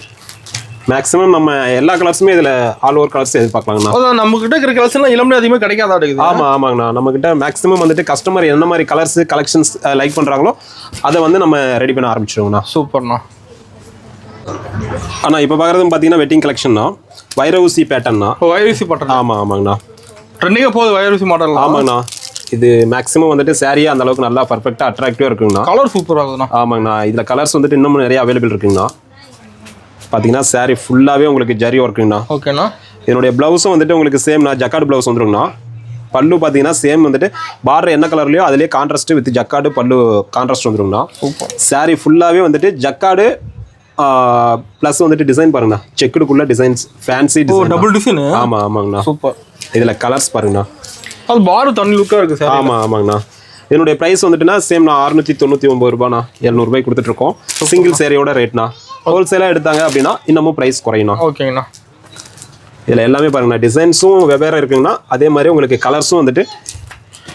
மேக்ஸிமம் நம்ம எல்லா கலர்ஸுமே இதில் ஆல் ஓவர் கலர்ஸ் எதிர்பார்க்கலாங்கண்ணா. நம்ம கிட்ட இருக்கிற கலர்ஸ்லாம் இளமே அதிகமாக கிடைக்காதா? ஆமாங்கண்ணா. நம்மக்கிட்ட மேக்ஸிமம் வந்துட்டு கஸ்டமர் என்ன மாதிரி கலர்ஸ் கலெக்ஷன்ஸ் லைக் பண்ணுறாங்களோ அதை வந்து நம்ம ரெடி பண்ண ஆரம்பிச்சிடுவோங்கண்ணா. சூப்பர்ண்ணா. ஆனால் இப்போ பார்க்குறது பார்த்தீங்கன்னா வெட்டிங் கலெக்ஷன்னா, வைரவுசி பேட்டர்னா. வைரவுசி பேட்டர்ன். ஆமாங்கண்ணா. ட்ரெண்டிங்காக போகுது வைரவுசி மாடல். ஆமாங்கண்ணா. இது மேக்ஸிமம் வந்துட்டு சாரியா அந்த அளவுக்கு நல்லா பர்ஃபெக்டாக அட்ராக்டிவாக இருக்குங்கண்ணா. கலர் சூப்பராக இருக்குண்ணா. ஆமாங்கண்ணா. இதில் கலர்ஸ் வந்துட்டு இன்னும் நிறைய அவைலபிள் இருக்குங்கண்ணா. பார்த்தீங்கன்னா சாரீ ஃபுல்லாகவே உங்களுக்கு ஜரி ஒர்க்குங்கண்ணா. ஓகேண்ணா. இதனுடைய ப்ளவுஸும் வந்துட்டு உங்களுக்கு சேம்ண்ணா, ஜக்கார்டு ப்ளவுஸ் வந்துருங்கண்ணா. பல்லு பார்த்தீங்கன்னா சேம் வந்துட்டு பார்டர் என்ன கலர்லையோ அதிலே contrast with jacquard pallu contrast வந்துருங்கண்ணா. சாரீ ஃபுல்லாகவே வந்துட்டு ஜக்கார்டு ப்ளஸ் வந்துட்டு டிசைன் பாருங்கண்ணா. செக்குடுக்குள்ள designs fancy design, double design. ஆமாங்கண்ணா. சூப்பர். இதில் கலர்ஸ் பாருங்கண்ணா. அது பார்டர் தனி லுக்காக இருக்குது சார். ஆமாங்கண்ணா. இதனுடைய ப்ரைஸ் வந்துட்டுனா சேம்ண்ணா, 699 ரூபாண்ணா, 700 ரூபாய் கொடுத்துட்ருக்கோம். சிங்கிள் சேரியோட ரேட்ண்ணா. ஹோல்சேலாக எடுத்தாங்க அப்படின்னா இன்னமும் ப்ரைஸ் குறையணும். ஓகேங்கண்ணா. இதில் எல்லாமே பாருங்கண்ணா, டிசைன்ஸும் வெவ்வேறு இருக்குங்கண்ணா. அதே மாதிரி உங்களுக்கு கலர்ஸும் வந்துட்டு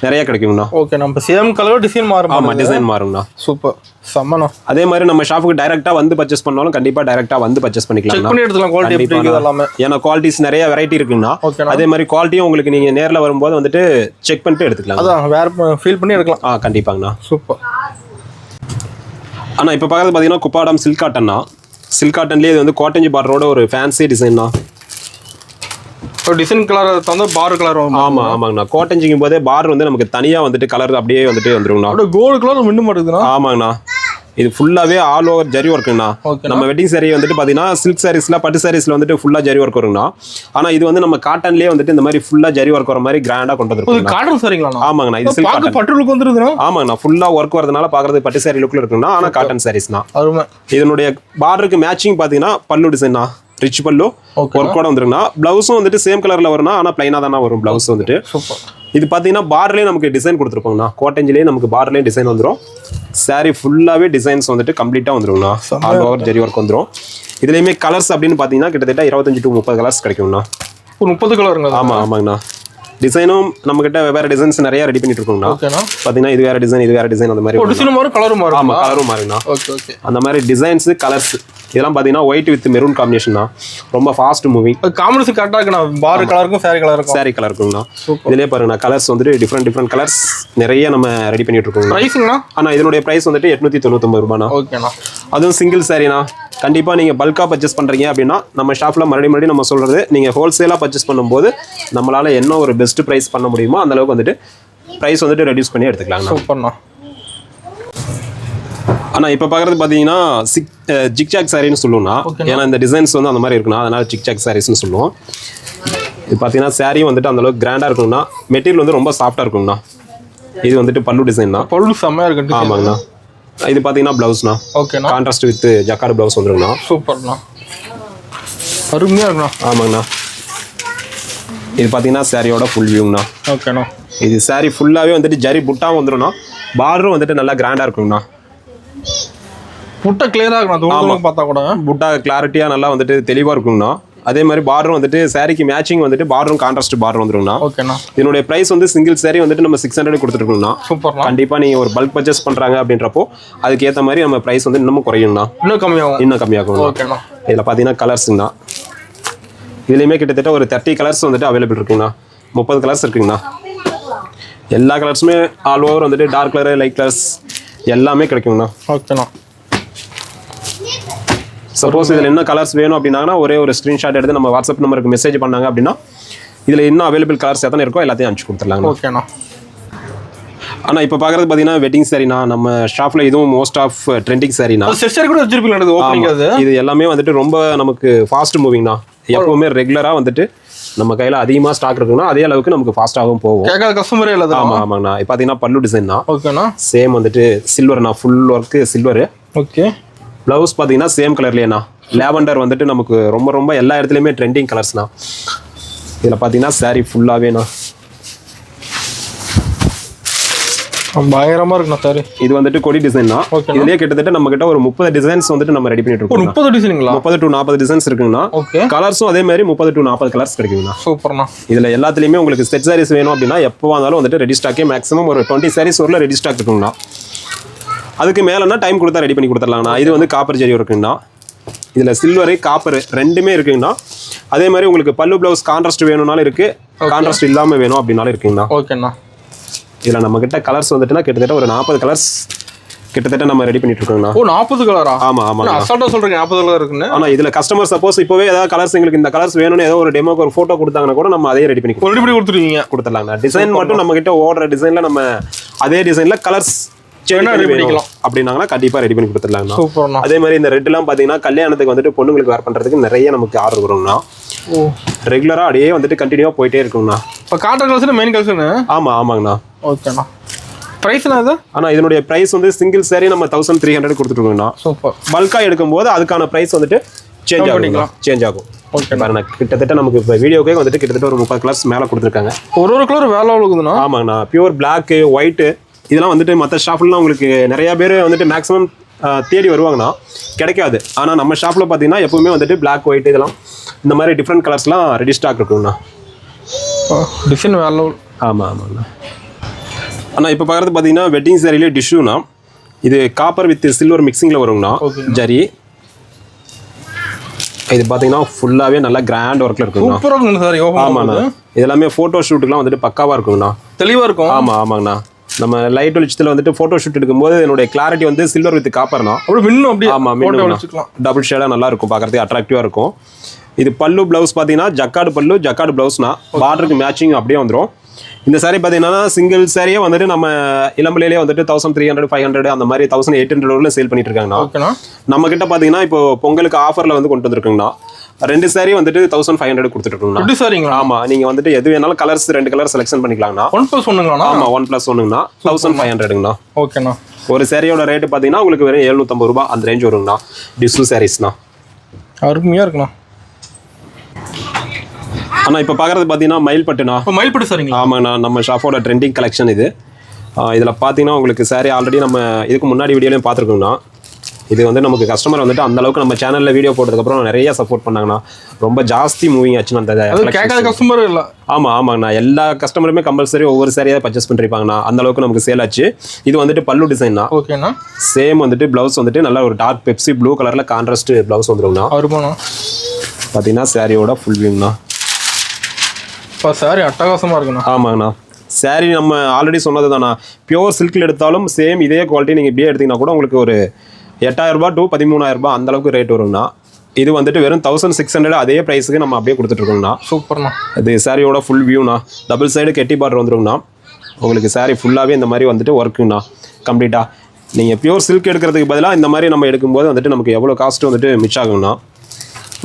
நிறைய கிடைக்குங்கண்ணா. ஓகே. நம்ம சேம் கலர் டிசைன் மாறும். ஆமாம், டிசைன் மாறுங்கண்ணா. சூப்பர், செம்மண்ணா. அதே மாதிரி நம்ம ஷாப்புக்கு டைரெக்டாக வந்து பர்ச்சேஸ் பண்ணாலும் கண்டிப்பாக டைரெக்டாக வந்து பர்ச்சேஸ் பண்ணிக்கலாம். செக் பண்ணி எடுத்துக்கலாம் குவாலிட்டி எப்படி இருக்குது எல்லாமே. ஏன்னா குவாலிட்டிஸ் நிறைய வெரைட்டி இருக்குங்கண்ணா. அதே மாதிரி குவாலிட்டியும் உங்களுக்கு நீங்கள் நேரில் வரும்போது வந்துட்டு செக் பண்ணிட்டு எடுத்துக்கலாம். அதான் வேறு ஃபீல் பண்ணி எடுக்கலாம். கண்டிப்பாங்கண்ணா. சூப்பர். ஆனால் இப்போ பார்க்குறது பார்த்தீங்கன்னா குப்பாடம் சில்க் காட்டன்னா, சில்க் காட்டன்லேயே இது வந்து கோட்டஞ்சி பார்டரோட ஒரு ஃபேன்சி டிசைன் தான். டிசைன் கலர் தந்து பார் கலர் வரும். ஆமாங்கண்ணா. கோட்டஞ்சிக்கும் போதே பார் வந்து நமக்கு தனியாக வந்துட்டு கலர் அப்படியே வந்துட்டு வந்துருங்கண்ணா. அப்படியே கோல்டு கலர் மின்ன மாட்டேங்குதுண்ணா. ஆமாங்கண்ணா. இது ஃபுல்லாகவே ஆல் ஓவர் ஜரி ஒர்க்குங்கண்ணா. நம்ம வெட்டிங் சாரி வந்துட்டு பார்த்தீங்கன்னா சில்க் சாரீஸில் பட்டு சாரீஸில் வந்துட்டு ஃபுல்லாக ஜரி ஒர்க் வருங்கண்ணா. ஆனால் இது வந்து நம்ம காட்டன்லேயே வந்துட்டு இந்த மாதிரி ஃபுல்லாக ஜரி ஒர்க் வர மாதிரி கிராண்டாக கொண்டு வந்துருக்கோம். காட்டன் சாரிங்களா? ஆமாங்கண்ணா. இது சில்க் காட்டன் பட்டு லுக் வந்துருக்குண்ணா. ஆமாங்கண்ணா. ஃபுல்லாக ஒர்க் வரதுனால பார்க்குறது பட்டு சாரி லுக்கில் இருக்குங்கண்ணா. ஆனால் காட்டன் சாரீஸ்ண்ணா. இதனுடைய பார்டருக்கு மேட்சிங் பார்த்தீங்கன்னா பல்லு டிசைன்னா ரிச் பல்லு ஒர்க்கோட வந்துருங்கண்ணா. பிளவுஸும் வந்துட்டு சேம் கலரில் வரும்னா, ஆனால் பிளைனாக தானே வரும் பிளவுஸ் வந்துட்டு. இது பார்த்தீங்கன்னா பார்டர்லேயே நமக்கு டிசைன் கொடுத்துருப்போங்கண்ணா. கோட்டஞ்சிலேயே நமக்கு பார்டர்லேயே டிசைன் வந்துடும். சாரி ஃபுல்லாகவே டிசைன்ஸ் வந்துட்டு கம்ப்ளீட்டாக வந்துருங்கண்ணா. ஆல் ஓவர் ஜரி ஒர்க் வந்துடும். இதுலேயுமே கலர்ஸ் அப்படின்னு பார்த்தீங்கன்னா கிட்டத்தட்ட 25 to 30 கலர்ஸ் கிடைக்கும்ண்ணா. ஒரு 30 கலருங்க. ஆமாங்கண்ணா. டிசைனும் நம்மகிட்ட வேறு டிசைன்ஸ் நிறைய ரெடி பண்ணிட்டு இருக்கோங்கண்ணா. பார்த்தீங்கன்னா இது வேறு டிசைன், இது வேறு டிசைன், அந்த மாதிரி கலரும் மாறும். ஆமாம், கலரும் மாறுங்கண்ணா. அந்த மாதிரி டிசைன்ஸு கலர்ஸ் இதெல்லாம் பார்த்தீங்கன்னா ஒயிட் வித் மெரூன் காம்பினேஷன் தான். ரொம்ப ஃபாஸ்ட் மூவிங். காம்பினேஷன் கரெக்டாக இருக்குண்ணா. பார் கலருக்கும் சாரி கலருக்குங்கண்ணா. இதுலேயே பாருங்கண்ணா கலர்ஸ் வந்துட்டு டிஃப்ரெண்ட் கலர்ஸ் நிறைய நம்ம ரெடி பண்ணிட்டு இருக்கோம். ப்ரைஸுங்கண்ணா? ஆனால் இதனுடைய ப்ரைஸ் வந்துட்டு 899 ரூபாண்ணா. ஓகேண்ணா. அதுவும் சிங்கிள் சாரிண்ணா. கண்டிப்பாக நீங்கள் பல்காக பர்ச்சேஸ் பண்ணுறீங்க அப்படின்னா நம்ம ஷாப்பில் மறுபடியும் நம்ம சொல்கிறது, நீங்கள் ஹோல்சேலாக பர்ச்சேஸ் பண்ணும்போது நம்மளால் என்ன ஒரு பெஸ்ட் ப்ரைஸ் பண்ண முடியுமோ அந்தளவுக்கு வந்துட்டு ப்ரைஸ் வந்துட்டு ரெடியூஸ் பண்ணி எடுத்துக்கலாங்கண்ணா. சூப்பர்ண்ணா. ஆனால் இப்போ பார்க்குறது பார்த்தீங்கன்னா ஜிக்ஜாக் சாரின்னு சொல்லுவோம்னா, ஏன்னா இந்த டிசைன்ஸ் வந்து அந்த மாதிரி இருக்குண்ணா, அதனால் ஜிக்ஜாக் சாரீஸ்ன்னு சொல்லுவோம். இது பார்த்தீங்கன்னா சாரியும் வந்துட்டு அந்தளவுக்கு கிராண்டாக இருக்குங்கண்ணா. மெட்டீரியல் வந்து ரொம்ப சாஃப்டாக இருக்குங்கண்ணா. இது வந்துட்டு பல்லு டிசைன் தான். பல்லு செம்மையாக இருக்கு. ஆமாங்கண்ணா. இது பார்த்தீங்கன்னா ப்ளவுஸ்ண்ணா. ஓகேண்ணா. கான்ட்ராஸ்ட் வித் ஜக்கார்டு ப்ளவுஸ் வந்துருங்கண்ணா. சூப்பர்ண்ணா. அருமையாக இருக்குண்ணா. ஆமாங்கண்ணா. இது பார்த்தீங்கன்னா சாரியோட ஃபுல் வியூங்கண்ணா. ஓகேண்ணா. இது சாரி ஃபுல்லாகவே வந்துட்டு ஜரி புட்டாவும் வந்துடும்ண்ணா. பார்டரும் வந்துட்டு நல்லா கிராண்டாக இருக்குங்கண்ணா. புட்டா கிளியராக இருக்குண்ணா. பார்த்தா கூட புட்டா கிளாரிட்டியாக நல்லா வந்துட்டு தெளிவாக இருக்குங்கண்ணா. அதே மாதிரி பார்டரும் வந்துட்டு சாரிக்கு மேட்சிங் வந்துட்டு பார்டரும் கான்ட்ராஸ்ட் பார்டர் வந்துருங்கண்ணா. ஓகேண்ணா. இதனுடைய பிரைஸ் வந்து சிங்கிள் சாரி வந்துட்டு நம்ம 600 கொடுத்துருக்கோங்கண்ணா. சூப்பர். கண்டிப்பாக நீங்கள் ஒரு பல்க் பர்ச்சேஸ் பண்ணுறாங்க அப்படின்றப்போ அதுக்கு ஏற்ற மாதிரி நம்ம பிரைஸ் வந்து இன்னமும் குறையுங்கண்ணா. இன்னும் கம்மியாகும். ஓகேண்ணா. இதில் பார்த்தீங்கன்னா கலர்ஸுங்கண்ணா. இதுலேயுமே கிட்டத்தட்ட ஒரு 30 கலர்ஸ் வந்துட்டு அவைலபிள் இருக்குங்கண்ணா. 30 கலர்ஸ் இருக்குங்கண்ணா. எல்லா கலர்ஸுமே ஆல் ஓவர் வந்துட்டு டார்க் கலர், லைட் கலர்ஸ் எல்லாமே கிடைக்குங்கண்ணா. ஓகேண்ணா. சப்போஸ் இதில் என்ன கலர்ஸ் வேணும் அப்படின்னாங்கன்னா ஒரே ஒரு ஸ்க்ரீன்ஷாட் எடுத்து நம்ம வாட்ஸ்அப் நம்பருக்கு மெசேஜ் பண்ணாங்க அப்படின்னா இதில் இன்னும் அவைலபிள் கலர்ஸ் எத்தனை இருக்கோ எல்லாத்தையும் அனுப்பிச்சு கொடுத்துடலாங்க. ஓகேண்ணா. ஆனால் இப்போ பார்க்குறது பார்த்தீங்கன்னா வெட்டிங் சாரிண்ணா. நம்ம ஷாப்பில் இதுவும் மோஸ்ட் ஆஃப் ட்ரெண்டிங் சாரிண்ணா. கூட வச்சிருப்பீங்க. இது எல்லாமே வந்துட்டு ரொம்ப நமக்கு ஃபாஸ்ட் மூவிங்ண்ணா. எப்பவுமே ரெகுலராக வந்துட்டு நம்ம கையில் அதிகமாக ஸ்டாக் இருக்குன்னா அதே அளவுக்கு நமக்கு ஃபாஸ்ட்டாகவும் போகும். கஸ்டமரே இல்லை. ஆமாங்கண்ணா. இப்போ பார்த்தீங்கன்னா பல்லு டிசைன் தான். ஓகேண்ணா. சேம் வந்துட்டு சில்வர்ண்ணா. Full work silver. Okay. Blouse பார்த்தீங்கன்னா சேம் கலர்லேயேண்ணா. லேவண்டர் வந்துட்டு நமக்கு ரொம்ப எல்லா இடத்துலையுமே ட்ரெண்டிங் கலர்ஸ்ண்ணா. இதில் பார்த்தீங்கன்னா சாரி ஃபுல்லாகவேண்ணா பயங்கரமா இருக்குண்ணா சாரி. இது வந்துட்டு கொடி டிசைன் தான். இதுலயே கிட்டத்தட்ட நம்ம கிட்ட ஒரு 30 டிசைன்ஸ் வந்துட்டு நம்ம ரெடி பண்ணிட்டு இருக்கோம். 30 டிசைன்ங்களா? 30 to 40 டிசைன்ஸ் இருக்குங்கண்ணா. கலர்ஸும் அதே மாதிரி 30 to 40 கலர்ஸ் கிடைக்குங்கண்ணா. சூப்பர்ண்ணா. இதுல எல்லாத்துலயுமே உங்களுக்கு செட் சாரீஸ் வேணும் அப்படின்னா எப்போ வந்தாலும் வந்துட்டு ரெடி ஸ்டாக்கே மேக்ஸிமம் ஒரு 20 சாரீஸ் வரல ரெடி ஸ்டாக் இருக்குங்கண்ணா. அதுக்கு மேலன்னா டைம் கொடுத்தா ரெடி பண்ணி கொடுத்துடலாங்கண்ணா. இது வந்து காப்பர் ஜரி இருக்குங்கண்ணா. இதுல சில்வரு காப்பர் ரெண்டுமே இருக்குங்கண்ணா. அதே மாதிரி உங்களுக்கு பல்லு பிளவுஸ் கான்ட்ராஸ்ட் வேணும்னாலும் இருக்கு, கான்ட்ராஸ்ட் இல்லாம வேணும் அப்படின்னாலும் இருக்குங்கண்ணா. ஓகேண்ணா. இதில் நம்ம கிட்ட கலர்ஸ் வந்துட்டுனா கிட்டத்தட்ட ஒரு 40 கலர்ஸ் கிட்டத்தட்ட நம்ம ரெடி பண்ணிட்டு இருக்கோங்கண்ணா. 40 கலரா? ஆமாம். அசால்ட்டா சொல்றீங்க 40 கலர் இருக்குன்னு. ஆனால் இதில் கஸ்டமர் சப்போஸ் இப்போவே ஏதாவது கலர்ஸ் எங்களுக்கு இந்த கலர்ஸ் வேணும்னு ஏதோ ஒரு டெமோக்கு ஒரு ஃபோட்டோ கொடுத்தாங்கன்னா கூட நம்ம அதே ரெடி பண்ணி கொடுத்துடலாங்கண்ணா. டிசைன் மட்டும் நம்ம கிட்ட ஓடுற டிசைனில் நம்ம அதே டிசைனில் கலர்ஸ் ரெடி பண்ணிக்கலாம் அப்படின்னாங்கன்னா கண்டிப்பாக ரெடி பண்ணி கொடுத்துடலாங்கண்ணா. அதே மாதிரி இந்த ரெட்லாம் பார்த்தீங்கன்னா கல்யாணத்துக்கு வந்துட்டு பொண்ணுங்களுக்கு வேர் பண்ணுறதுக்கு நிறைய நமக்கு ஆர்டர் வருங்கண்ணா. ரெகுலராக அப்படியே வந்துட்டு கண்டினியூவாக போயிட்டே இருக்குங்கண்ணா. இப்போ காட்டன் கலர்ஸ் மெயின் கலர்ஸ். ஆமாங்கண்ணா. ஓகேண்ணா. பிரைஸ்னா அது? ஆனால் இதனுடைய பிரைஸ் வந்து சிங்கிள் சாரி நம்ம 1300 கொடுத்துருக்கோங்கண்ணா. சூப்பர். பல்காக எடுக்கும்போது அதுக்கான பிரைஸ் வந்துட்டு சேஞ்ச் ஆகும். ஓகே பாருங்க. கிட்டத்தட்ட நமக்கு இப்போ வீடியோக்கே வந்துட்டு கிட்டத்தட்ட ஒரு 30 கலர்ஸ் மேலே கொடுத்துருக்காங்க. ஒரு கலர் வேலை இருக்குதுண்ணா. ஆமாங்கண்ணா. பியூர் பிளாக், ஒயிட்டு இதெல்லாம் வந்துட்டு மற்ற ஷாப்லாம் உங்களுக்கு நிறையா பேர் வந்துட்டு மேக்ஸிமம் தேடி வருவாங்கண்ணா, கிடைக்காது. ஆனால் நம்ம ஷாப்பில் பார்த்தீங்கன்னா எப்பவுமே வந்துட்டு பிளாக், ஒயிட் இதெல்லாம் இந்த மாதிரி டிஃப்ரெண்ட் கலர்ஸ்லாம் ரெடி ஸ்டாக் இருக்குங்கண்ணா. டிசைன் வேலை. ஆமாங்கண்ணா. ஆனால் இப்போ பார்க்குறது பார்த்தீங்கன்னா வெட்டிங் சாரிலே டிஷ்யூண்ணா. இது காப்பர் வித் சில்வர் மிக்சிங்கில் வருங்கண்ணா. ஜரி இது பார்த்தீங்கன்னா ஃபுல்லாகவே நல்லா கிராண்ட் ஒர்க்கில் இருக்குங்கண்ணா. ஆமாண்ணா. இதெல்லாமே ஃபோட்டோ ஷூட்டுக்குலாம் வந்துட்டு பக்காவாக இருக்குங்கண்ணா. தெளிவாக இருக்கும். ஆமாங்கண்ணா. நம்ம லைட் வெளிச்சத்தில் வந்துட்டு ஃபோட்டோ ஷூட் எடுக்கும்போது என்னுடைய கிளாரிட்டி வந்து சில்வர் வித் காப்பர்னா. அப்படி மின்னும் அப்படியே. ஆமாம், மின்னும். டபுள் ஷேடாக நல்லா இருக்கும், பார்க்குறதுக்கு அட்ராக்டிவாக இருக்கும். இது பல்லு ப்ளவுஸ் பார்த்தீங்கன்னா ஜக்காடு பல்லு ஜக்காடு ப்ளவுஸ்னா பார்டருக்கு மேட்சிங் அப்படியே வந்துடும். இந்த saree பார்த்தீங்கன்னா சிங்கிள் சாரியே வந்துட்டு நம்ம இளம்பிள்ளையிலே வந்துட்டு 1300 500 அந்த மாதிரி 1800 சேல் பண்ணிட்டு இருக்காங்கண்ணா. நம்ம கிட்ட பார்த்தீங்கன்னா இப்போ பொங்கலுக்கு ஆஃபரில் வந்து கொண்டு வந்திருக்குங்கண்ணா. 2 saree வந்துட்டு 1500 கொடுத்துருக்கோங்கண்ணா. ஆமா, நீங்க வந்துட்டு எது வேணாலும் கலர்ஸ் 2 கலர் செலக்ஷன் பண்ணிக்கலாங்கண்ணா. 1+1ங்களா? ஆமா, 1+1ங்கண்ணா 1500ங்கண்ணா. ஓகேண்ணா. ஒரு சாரியோட ரேட்டு பார்த்தீங்கன்னா உங்களுக்கு வெறும் 750 ரூபாய் அந்த ரேஞ்ச் வருங்கண்ணா. டிஷ்யூ சாரீஸ்ண்ணா. அருமையா இருக்குண்ணா. ஆனால் இப்போ பார்க்குறது பார்த்தீங்கன்னா மயில்பட்டுண்ணா. மயில்பட்டு சாரிங்களா? ஆமாங்கண்ணா, நம்ம ஷாப்போட ட்ரெண்டிங் கலெக்ஷன் இது. இதில் பார்த்தீங்கன்னா உங்களுக்கு சாரி ஆல்ரெடி நம்ம இதுக்கு முன்னாடி வீடியோலையும் பார்த்துருக்கோங்கண்ணா. இது வந்து நமக்கு கஸ்டமர் வந்துட்டு அந்த அளவுக்கு நம்ம சேனலில் வீடியோ போட்டதுக்கப்புறம் நிறைய சப்போர்ட் பண்ணாங்கண்ணா. ரொம்ப ஜாஸ்தி மூவிங் ஆச்சுன்னா அந்த கஸ்டமர் இல்லை. ஆமாங்கண்ணா, எல்லா கஸ்டமருமே கம்பல்சரி ஒவ்வொரு சாரியாக பர்ச்சேஸ் பண்ணிருப்பாங்கண்ணா. அந்த அளவுக்கு நமக்கு சேல் ஆச்சு. இது வந்துட்டு பல்லு டிசைன் தான். ஓகேண்ணா. சேம் வந்துட்டு ப்ளவுஸ் வந்துட்டு நல்லா ஒரு டார்க் பெப்சி ப்ளூ கலரில் கான்ட்ராஸ்ட் ப்ளவுஸ் வந்துருங்கண்ணா. அருமாண்ணா. பார்த்தீங்கன்னா சாரியோட ஃபுல் வியூங்கண்ணா. இப்போ சாரி அட்டகாசமாக இருக்குண்ணா. ஆமாங்கண்ணா, சாரி நம்ம ஆல்ரெடி சொன்னது தானா, பியோர் சில்கில் எடுத்தாலும் சேம் இதே குவாலிட்டி நீங்கள் இப்படியே எடுத்தீங்கன்னா கூட உங்களுக்கு ஒரு 8000 ரூபாய் to 13000 ரூபாய் அந்த அளவுக்கு ரேட் வருங்கண்ணா. இது வந்துட்டு வெறும் 1600 அதே ப்ரைஸுக்கு நம்ம அப்படியே கொடுத்துட்ருக்கோங்கண்ணா. சூப்பர்ண்ணா. இது சாரியோட ஃபுல் வியூண்ணா. டபுள் சைடு கெட்டி பார்டர் வந்துருங்கண்ணா. உங்களுக்கு சாரி ஃபுல்லாகவே இந்த மாதிரி வந்துட்டு ஒர்க்குங்கண்ணா கம்ப்ளீட்டாக. நீங்கள் பியோர் சில்க் எடுக்கிறதுக்கு பதிலாக இந்த மாதிரி நம்ம எடுக்கும்போது வந்துட்டு நமக்கு எவ்வளோ காஸ்ட் வந்துட்டு மிச்சம் ஆகுங்கண்ணா.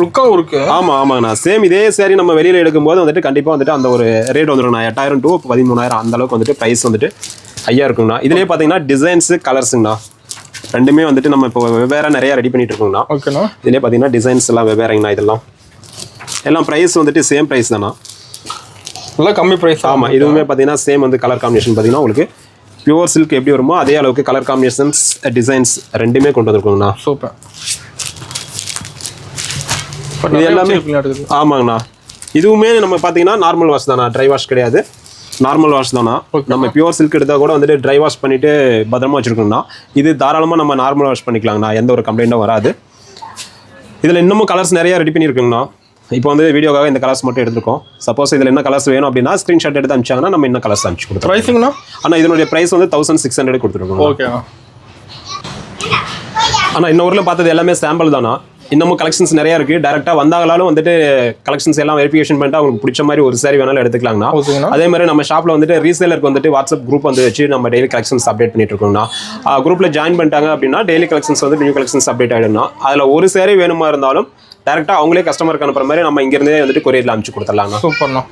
லுக்காகவும் இருக்கு. ஆமாங்கண்ணா, சேம் இதே சாரி நம்ம வெளியில் எடுக்கும்போது வந்துட்டு கண்டிப்பாக வந்துட்டு அந்த ஒரு ரேட் வந்துருங்கண்ணா. 8000 to 13000 அந்த அளவுக்கு வந்துட்டு ப்ரைஸ் வந்துட்டு ஹையாக இருக்குங்கண்ணா. இதுலேயே பார்த்தீங்கன்னா டிசைன்ஸு கலர்ஸுங்கண்ணா ரெண்டுமே வந்துட்டு நம்ம இப்போ வெவ்வேறு நிறையா ரெடி பண்ணிட்டு இருக்கோங்கண்ணா. ஓகேண்ணா. இதுலேயே பார்த்தீங்கன்னா டிசைன்ஸ் எல்லாம் வெவ்வேறுங்கண்ணா. இதெல்லாம் எல்லாம் ப்ரைஸ் வந்துட்டு சேம் ப்ரைஸ் தானா, நல்லா கம்மி ப்ரைஸ். ஆமாம், இதுவுமே பார்த்தீங்கன்னா சேம் வந்து கலர் காம்பினேஷன் பார்த்தீங்கன்னா உங்களுக்கு பியூர் சில்க் எப்படி வருமோ அதே அளவுக்கு கலர் காம்பினேஷன்ஸ் டிசைன்ஸ் ரெண்டுமே கொண்டு வந்துருக்கோங்கண்ணா. சூப்பர். இது எல்லாமே ஆமாங்கண்ணா. இதுவுமே நம்ம பார்த்தீங்கன்னா நார்மல் வாஷ் தானா, ட்ரை வாஷ் கிடையாது, நார்மல் வாஷ் தானா. நம்ம பியூர் சில்க் எடுத்தால் கூட வந்துட்டு ட்ரை வாஷ் பண்ணிவிட்டு பத்திரமா வச்சுருக்கோங்கண்ணா. இது தாராளமாக நம்ம நார்மல் வாஷ் பண்ணிக்கலாங்கண்ணா, எந்த ஒரு கம்ப்ளைண்ட்டும் வராது. இதில் இன்னமும் கலர்ஸ் நிறையா ரெடி பண்ணியிருக்குங்கண்ணா. இப்போ வந்து வீடியோக்காக இந்த கலர்ஸ் மட்டும் எடுத்துருக்கோம். சப்போஸ் இதில் என்ன கலர்ஸ் வேணும் அப்படின்னா ஸ்க்ரீன்ஷாட் எடுத்து அனுப்பிச்சாங்கன்னா நம்ம என்ன கலர்ஸ் அனுப்பிச்சு கொடுத்தோம். ப்ரைஸுங்கண்ணா? ஆனால் இதனுடைய ப்ரைஸ் வந்து 1600 கொடுத்துருக்கோம். ஓகேண்ணா. ஆனால் இன்னொருல பார்த்தது எல்லாமே சாம்பிள் தானா. இன்னமும் கலெக்ஷன்ஸ் நிறையா இருக்குது. டேரெக்டாக வந்தாங்களாலும் வந்துட்டு கலெக்ஷன்ஸ் எல்லாம் வெரிஃபிகேஷன் பண்ணிட்டு அவங்களுக்கு பிடிச்ச மாதிரி ஒரு சாரி வேணாலும் எடுத்துக்கலாங்கண்ணா. அதே மாதிரி நம்ம ஷாப்பில் வந்துட்டு ரீசேலருக்கு வந்துட்டு வாட்ஸ்அப் குரூப் வந்து வச்சு நம்ம டெய்லி கலெக்ஷன்ஸ் அப்டேட் பண்ணிட்டு இருக்கோம்னா. குரூப்பில் ஜாயின் பண்ணிட்டாங்க அப்படின்னா டெய்லி கலெக்ஷன்ஸ் வந்து நியூ கலெக்ஷன்ஸ் அப்டேட் ஆகிடும்னா. அதில் ஒரு சாரி வேணுமா இருந்தாலும் டேரெக்டாக அவங்களே கஸ்டமருக்கு அனுப்புற மாதிரி நம்ம இங்கேருந்தே வந்துட்டு கொரியரில் அனுப்பிச்சு கொடுத்துடலாங்கண்ணா. சூப்பர்ண்ணா.